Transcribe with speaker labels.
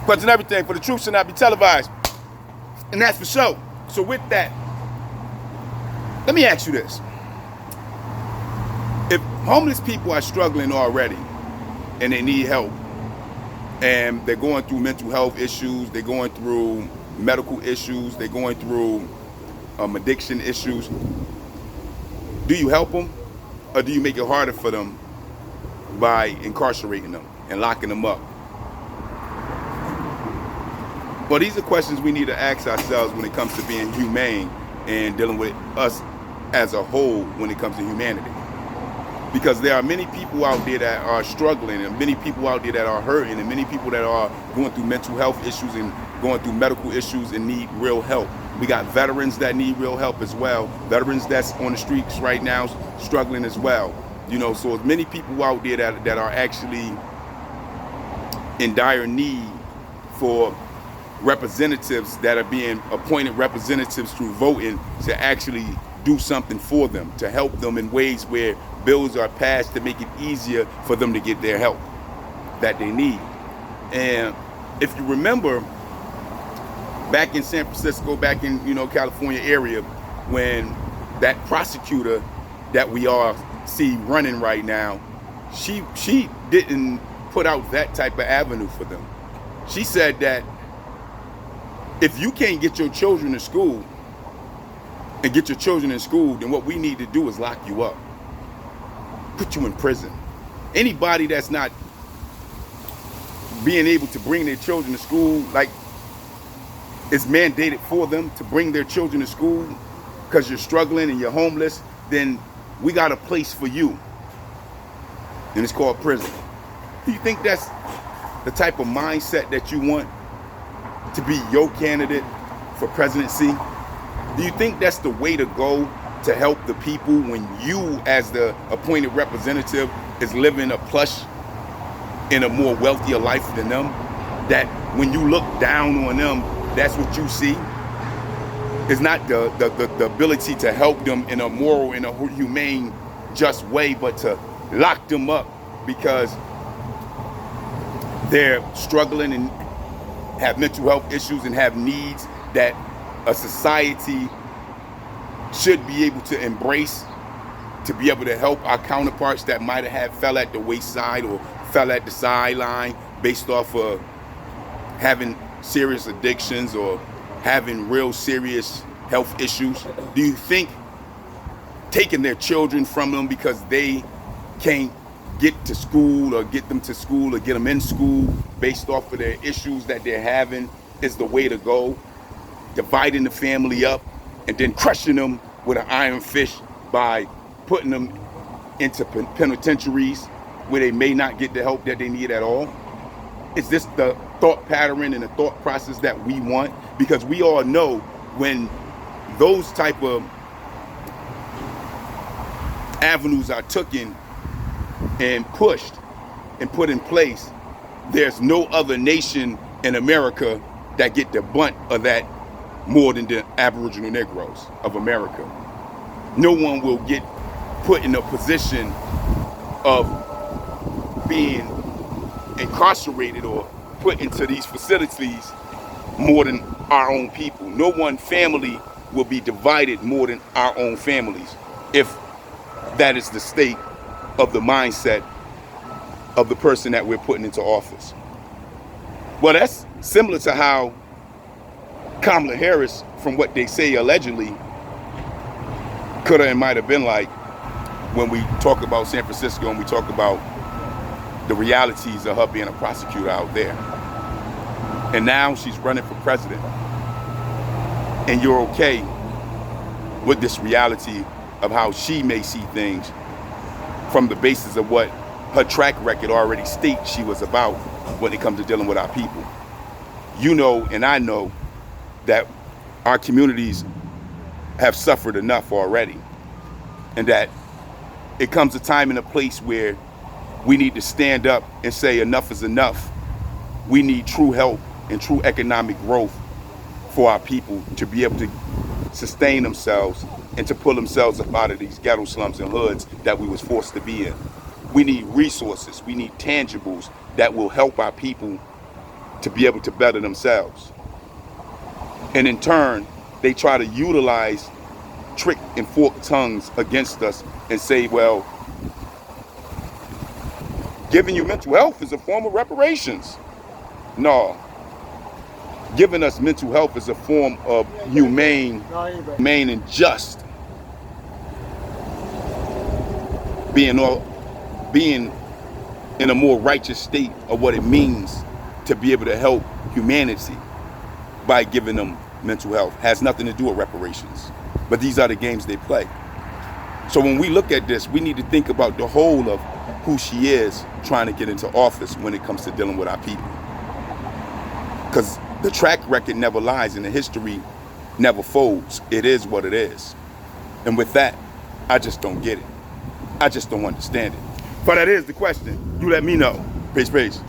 Speaker 1: Questions everything, for the truth should not be televised. And that's for sure. So with that, let me ask you this. If homeless people are struggling already and they need help, and they're going through mental health issues, they're going through medical issues, they're going through addiction issues, do you help them, or do you make it harder for them by incarcerating them and locking them up? Well, these are questions we need to ask ourselves when it comes to being humane and dealing with us as a whole when it comes to humanity. Because there are many people out there that are struggling, and many people out there that are hurting, and many people that are going through mental health issues and going through medical issues and need real help. We got veterans that need real help as well. Veterans that's on the streets right now struggling as well. You know, so as many people out there that are actually in dire need for representatives that are being appointed representatives through voting to actually do something for them, to help them in ways where bills are passed to make it easier for them to get their help that they need. And if you remember, back in San Francisco, back in California area, when that prosecutor that we all see running right now, she didn't put out that type of avenue for them. She said that if you can't get your children to school and get your children in school, then what we need to do is lock you up, put you in prison. Anybody that's not being able to bring their children to school, like it's mandated for them to bring their children to school because you're struggling and you're homeless, then we got a place for you, and it's called prison. Do you think that's the type of mindset that you want to be your candidate for presidency? Do you think that's the way to go to help the people when you, as the appointed representative, is living a plush in a more wealthier life than them? That when you look down on them, that's what you see? It's not the ability to help them in a moral, in a humane, just way, but to lock them up because they're struggling and have mental health issues and have needs that a society should be able to embrace, to be able to help our counterparts that might have fell at the wayside or fell at the sideline based off of having serious addictions or having real serious health issues. Do you think taking their children from them because they can't get to school or get them to school or get them in school based off of their issues that they're having is the way to go? Dividing the family up and then crushing them with an iron fist by putting them into penitentiaries where they may not get the help that they need at all? Is this the thought pattern and the thought process that we want? Because we all know when those type of avenues are taken and pushed and put in place, there's no other nation in America that get the brunt of that more than the Aboriginal Negroes of America. No one will get put in a position of being incarcerated or put into these facilities more than our own people. No one family will be divided more than our own families if that is the state of the mindset of the person that we're putting into office. Well, that's similar to how Kamala Harris, from what they say allegedly, could have and might have been like when we talk about San Francisco and we talk about the realities of her being a prosecutor out there. And now she's running for president. And you're okay with this reality of how she may see things from the basis of what her track record already states she was about when it comes to dealing with our people. You know, and I know that our communities have suffered enough already, and that it comes a time and a place where we need to stand up and say enough is enough. We need true help and true economic growth for our people to be able to sustain themselves and to pull themselves up out of these ghetto slums and hoods that we was forced to be in. We need resources, we need tangibles that will help our people to be able to better themselves. And in turn, they try to utilize trick and forked tongues against us and say, well, giving you mental health is a form of reparations. No. Giving us mental health is a form of humane and just. Being in a more righteous state of what it means to be able to help humanity by giving them mental health. Has nothing to do with reparations. But these are the games they play. So when we look at this, we need to think about the whole of who she is trying to get into office when it comes to dealing with our people. Because the track record never lies and the history never folds. It is what it is. And with that, I just don't get it. I just don't understand it. But that is the question. You let me know. Peace, peace.